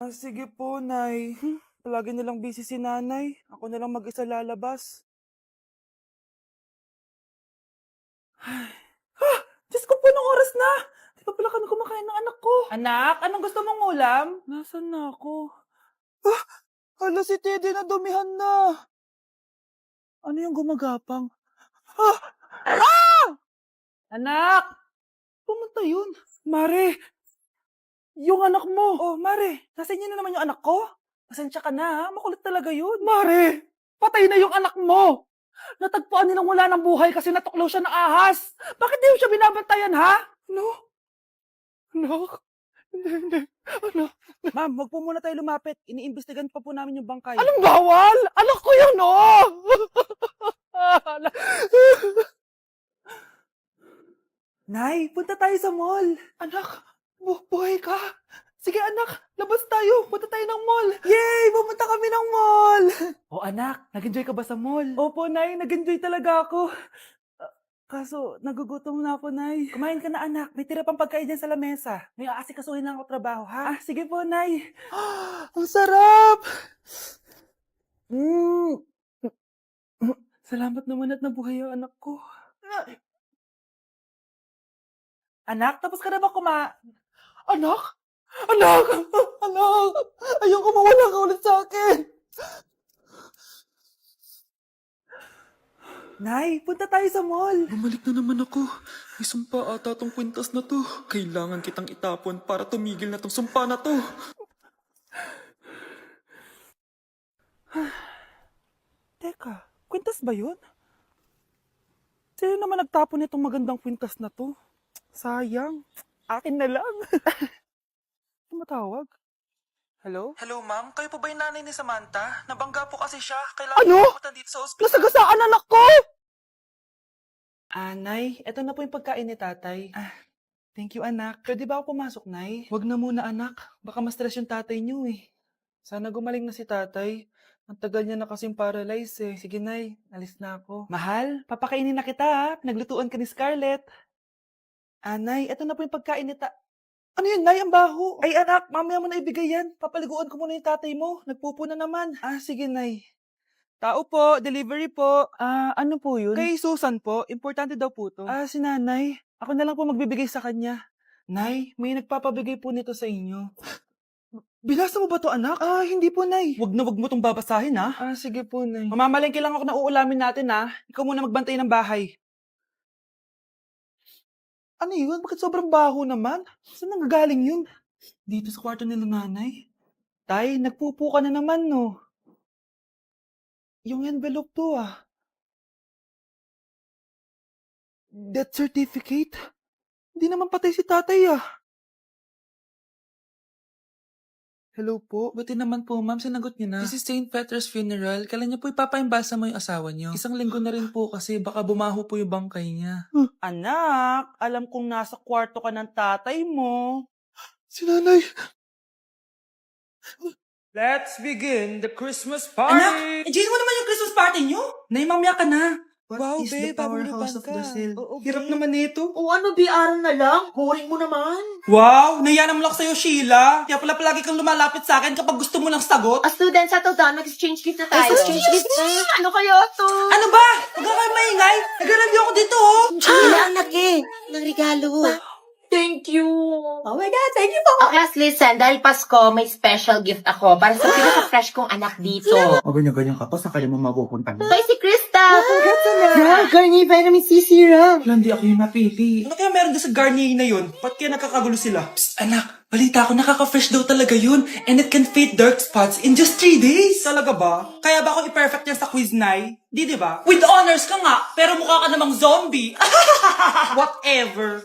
Sige po, Nay. Palagi nilang busy si Nanay. Ako na lang mag-isa lalabas. Ay. Diyos ko po, anong oras na? Di pa pala kami kumakain ng anak ko. Anak, anong gusto mong ulam? Nasaan na ako? Hala, si Teddy na dumihan na. Ano yung gumagapang? Ah! Anak! Pumunta yun. Mare! Yung anak mo! Oh, Mare! Nasa inyo na naman yung anak ko? Pasensya ka na ha, makulit talaga yun. Mare! Patay na yung anak mo! Natagpuan nilang wala ng buhay kasi natuklaw siya ng ahas! Bakit di mo siya binabantayan ha? No? Anak? Hindi. Anak? Ma'am, wag po muna tayo lumapit. Iniimbestigan pa po namin yung bangkay. Anong bawal? Anak ko yun, no! Nay, punta tayo sa mall. Anak, buhay ka. Sige anak, labas tayo. Punta tayo ng mall. Yay! Pumunta kami ng mall. Oh anak, nag-enjoy ka ba sa mall? Opo, Nay. Nag-enjoy talaga ako. Kaso, nagugutom na ako, Nay. Kumain ka na, anak. May tira pang pagkain dyan sa lamesa. May aasikasuhin lang ako trabaho, ha? Sige po, Nay. Ang sarap! Salamat naman at nabuhay ang anak ko. Anak, tapos ka na ba Anak? Anak! Anak! Ayoko mawala ka ulit sa akin! Nay, punta tayo sa mall. Bumalik na naman ako. May sumpa ata tong kwintas na to. Kailangan kitang itapon para tumigil na tong sumpa na to. Teka, kwintas ba yun? Sino naman nagtapon nitong magandang kwintas na to? Sayang. Akin na lang. Tumatawag? Hello? Hello ma'am, kayo po ba yung nanay ni Samantha? Nabangga po kasi siya. Kailangan Ano? pumunta dito sa ospital. Nasagasaan anak ko! Nay, eto na po yung pagkain ni tatay. Thank you, anak. Pwede ba ako pumasok, Nay? Wag na muna, anak. Baka ma-stress yung tatay niyo eh. Sana gumaling na si tatay. Ang tagal niya na kasing paralyzed eh. Sige, Nay. Alis na ako. Mahal, papakainin na kita ha. Naglutuan ka ni Scarlett. Nay, eto na po yung pagkain ni Ano yun, Nay? Ang baho. Ay, anak, mamaya mo na ibigay yan. Papaliguan ko muna yung tatay mo. Nagpupo na naman. Sige, Nay. Tao po, delivery po. Ano po yun? Kay Susan po, importante daw po to. Si nanay. Ako na lang po magbibigay sa kanya. Nay, may nagpapabigay po nito sa inyo. Binasa mo ba to, anak? Hindi po, Nay. Wag mo tong babasahin, ha? Sige po, Nay. Mamamalengke lang ako na uulamin natin, ha? Ikaw muna magbantay ng bahay. Ano yun? Bakit sobrang baho naman? Saan nanggagaling yun? Dito sa kwarto nila nanay. Tay, nagpupo ka na naman, no? Yung envelope to, Death certificate? Hindi naman patay si tatay, Hello po? Buti naman po ma'am, sinagot niyo na. This is St. Peter's Funeral. Kailan niyo po ipapaimbasa mo yung asawa niyo? Isang linggo na rin po kasi baka bumaho po yung bangkay niya. Anak, alam kong nasa kwarto ka ng tatay mo. Si nanay! Let's begin the Christmas party! Anak! Enjoy mo naman yung Christmas party niyo! Naimamya ka na! Wow, babe, powerhouse of Brazil. Hirap naman nito. O ano, biaran na lang? Boring mo naman. Wow! Nahiya naman ako sa'yo, Sheila. Kaya pala palagi kang lumalapit sa akin kapag gusto mo lang sagot. A student, settle down. Mag-exchange gift na tayo. Exchange gift na? Ano kaya to? Ano ba? Huwag ka kayo maingay. Nag-review ako dito, Sheila, anak eh. Ng regalo. Thank you. Oh my God, thank you po. Oh, class, listen. Dahil Pasko, may special gift ako para sa pinaka-fresh kong anak dito. O ganyan-ganyan ka pa, saan kaya mo mapupunta na? Ito si Krista. Garnier Vitamin C Serum! Wala, hindi ako yung napili. Ano kaya meron doon sa Garnier na yun? Ba't kaya nakakagulo sila? Psst, anak. Balita ko, nakaka-fresh daw talaga yun. And it can fade dark spots in just 3 days. Talaga ba? Kaya ba ako i-perfect yan sa quiz, Nay? Di ba? With honors ka nga, pero mukha ka namang zombie. Whatever.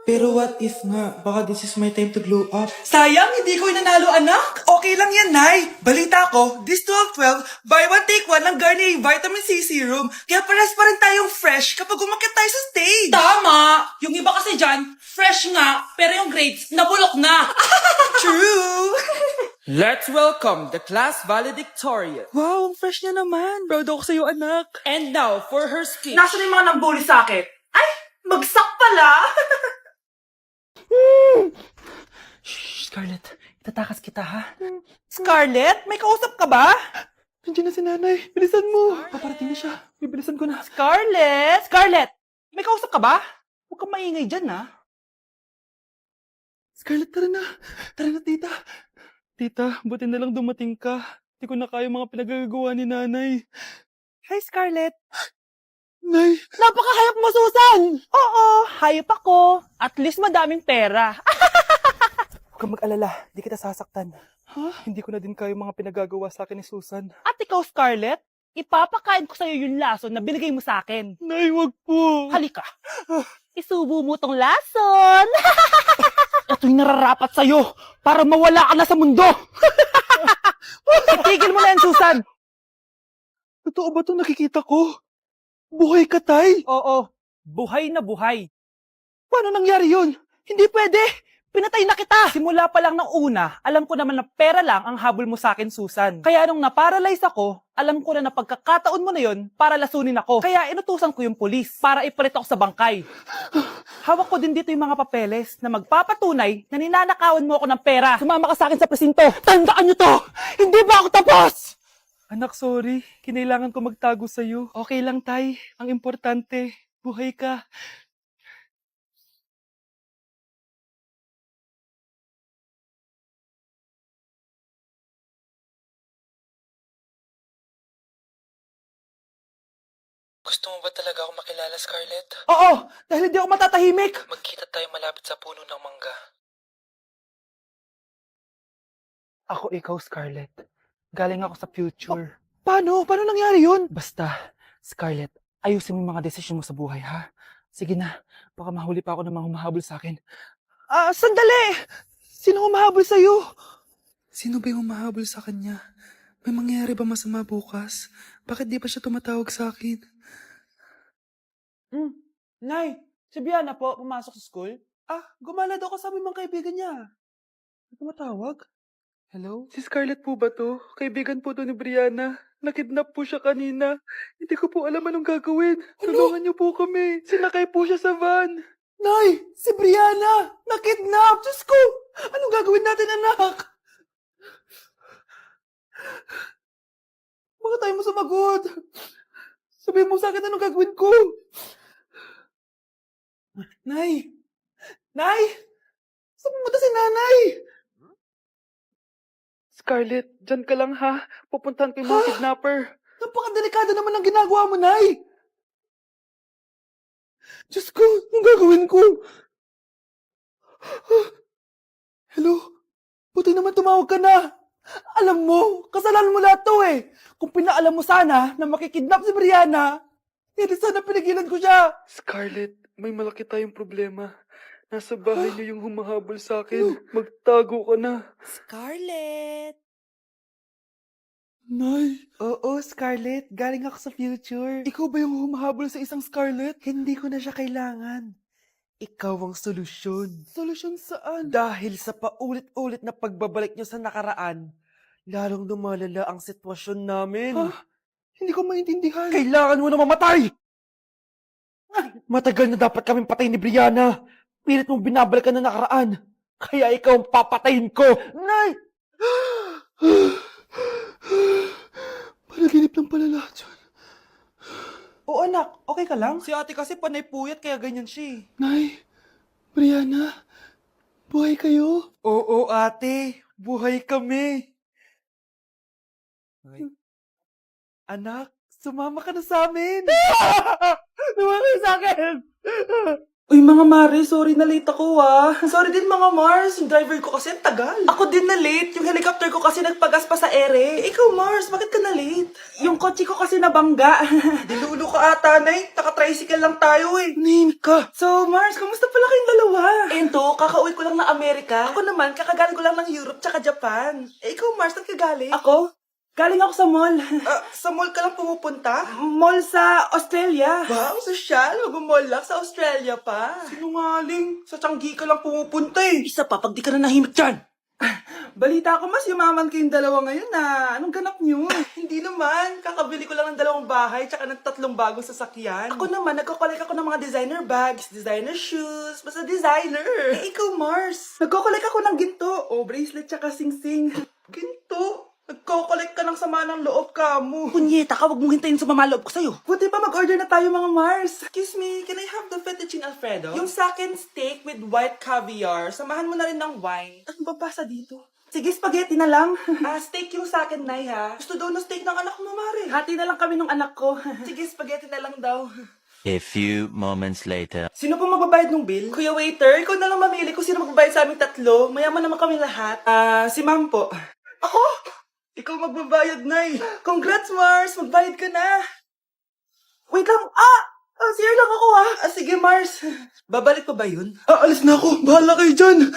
Pero what if nga, baka this is my time to glow up. Sayang, hindi ko nanalo, anak. Okay lang yan, Nay. Balita ko, this 12-12, buy one take one ng Garnier Vitamin C Serum. Kaya pares pa rin tayong fresh kapag umakyat tayo sa stage. Tama! Yung iba kasi dyan, fresh nga, pero yung grades, nabulok na. True! Let's welcome the class valedictorian. Wow, ang fresh niya naman. Proud ako sa'yo, anak. And now for her speech. Nasaan yung mga nambuli sa akin? Ay, bagsak pala! Shh, Scarlett. Tatakas kita, ha? Scarlett, may kausap ka ba? Nandiyan na si nanay. Bilisan mo. Paparating na siya. Bibilisan ko na. Scarlett! Scarlett! May kausap ka ba? Huwag kang maingay dyan, ha? Scarlett, tara na. Tara na, tita. Tita, buti na lang dumating ka. Hindi ko na kaya mga pinagagawa ni nanay. Hi, Scarlett. Nay. Napakahayap mo, Susan! Oo, hayop ako. At least madaming pera. Huwag kang mag-alala, di kita sasaktan. Ha? Hindi ko na din kaya mga pinagagawa sa akin ni Susan. At ikaw, Scarlett, ipapakain ko sa'yo yung lason na binigay mo sa akin. Nay, wag po. Halika. Isubo mo tong lason. Ito'y nararapat sa'yo para mawala ka na sa mundo. Itigil mo na yan, Susan. Totoo ba itong nakikita ko? Buhay ka, Tay? Oo, buhay na buhay. Paano nangyari yun? Hindi pwede. Pinatay na kita! Simula pa lang ng una, alam ko naman na pera lang ang habol mo sa akin, Susan. Kaya nung naparalyze ako, alam ko na pagkakataon mo na yon para lasunin ako. Kaya inutusan ko yung pulis para ipalit ako sa bangkay. Hawak ko din dito yung mga papeles na magpapatunay na ninanakawan mo ako ng pera. Sumama ka sa akin sa presinto. Tandaan nyo to! Hindi ba ako tapos? Anak, sorry. Kinailangan ko magtago sa'yo. Okay lang, Tay. Ang importante, buhay ka. Gusto mo ba talaga ako makilala, Scarlett? Oo! Dahil hindi ako matatahimik! Magkita tayo malapit sa puno ng mangga. Ako ikaw, Scarlett. Galing ako sa future. Paano? Paano nangyari yun? Basta, Scarlett, ayusin mo yung mga desisyon mo sa buhay, ha? Sige na, baka mahuli pa ako ng mga humahabol sa akin. Sandali! Sino humahabol sa'yo? Sino ba yung humahabol sa kanya? May mangyayari ba masama bukas? Bakit di pa siya tumatawag sa akin? Nay, si Biana po, pumasok sa school? Gumala daw kasama yung mga kaibigan niya. Tumatawag? Hello? Si Scarlett po ba to? Kaibigan po to ni Brianna. Nakidnap po siya kanina. Hindi ko po alam anong gagawin. Tulungan niyo po kami. Sinakay po siya sa van. Nay! Si Brianna! Nakidnap! Diyos ko! Anong gagawin natin, anak? Bakit tayo mo sumagot? Sabihin mo sa akin anong gagawin ko. Nay! Nay! Saan pumunta si nanay? Scarlett, dyan ka lang ha. Pupuntahan ko yung mga kidnapper. Napakadelikado naman ang ginagawa mo, Nay! Diyos ko, anong gagawin ko? Hello? Buti naman tumawag ka na. Alam mo, kasalanan mo lahat to eh. Kung pinaalam mo sana na makikidnap si Brianna, hindi sana pinigilan ko siya. Scarlett, may malaki tayong problema. Nasa bahay niyo yung humahabol sa akin. Magtago ka na. Scarlett! Nay. Oo, Scarlett. Galing ako sa future. Ikaw ba yung humahabol sa isang Scarlett? Hindi ko na siya kailangan. Ikaw ang solusyon. Solusyon saan? Dahil sa paulit-ulit na pagbabalik niyo sa nakaraan, lalong lumalala ang sitwasyon namin. Hindi ko maintindihan. Kailangan mo na mamatay! Matagal na dapat kaming patay ni Brianna. Pilit mong binabalikan na nakaraan. Kaya ikaw ang papatayin ko. Nay! Panaginip lang pala lahat yun. Oo anak, okay ka lang? Si ate kasi panay puyat kaya ganyan siya. Nay, Brianna, buhay kayo? Oo ate, buhay kami. Anak, sumama ka na sa amin. Sumama ka sa akin. Uy mga Mars, sorry na late ako Sorry din mga Mars, yung driver ko kasi ang tagal. Ako din na late, yung helicopter ko kasi nagpagas pa sa ere. Ikaw Mars, bakit ka na late? Yung kotse ko kasi nabangga. Dilulo ka ata, Nay. Naka-tricycle lang tayo eh. Name ka. So Mars, kamusta pala kayong dalawa? Ento, kakauwi ko lang ng Amerika. Ako naman, kakagaling ko lang ng Europe tsaka Japan. Ikaw Mars, saan ka galing? Ako? Galing ako sa mall. Sa mall ka lang pumupunta? Mall sa Australia. Wow, sosyal. Mag-mall lang sa Australia pa. Sinungaling. Sa Changi ka lang pumupunta eh. Isa pa, pag di ka na nahimik dyan. Balita ko mas yumaman kayong dalawa ngayon na. Anong ganap nyo? Hindi naman. Kakabili ko lang ng 2 bahay tsaka ng 3 bagong sasakyan. Ako naman, nagko-collect ako ng mga designer bags, designer shoes, basta designer. Eh, ikaw, Mars. Nagko-collect ako ng ginto. O, bracelet tsaka sing-sing. Ginto? Nagko-collect ka ng sama ng loob ka mo. Punyeta ka, wag mong hintayin sumama loob ko sa'yo. Buti pa mag-order na tayo mga Mars. Excuse me, can I have the fettuccine Alfredo? Yung sa akin steak with white caviar. Samahan mo na rin ng wine. Ano ba pasa dito? Sige, spaghetti na lang. Steak yung sa akin, Nay, ha? Gusto daw na steak ng anak mo, Mare. Hati na lang kami ng anak ko. Sige, spaghetti na lang daw. A few moments later. Sino po magbabayad ng bill? Kuya waiter, ikaw na lang mamili kung sino magbabayad sa aming 3. Mayaman naman kami lahat. Si ma'am po. Ako? Ikaw magbabayad, Nay. Congrats, Mars! Magbayad ka na. Wait lang. Sir lang ako, Sige, Mars. Babalik pa ba yun? Alis na ako. Bahala kayo dyan.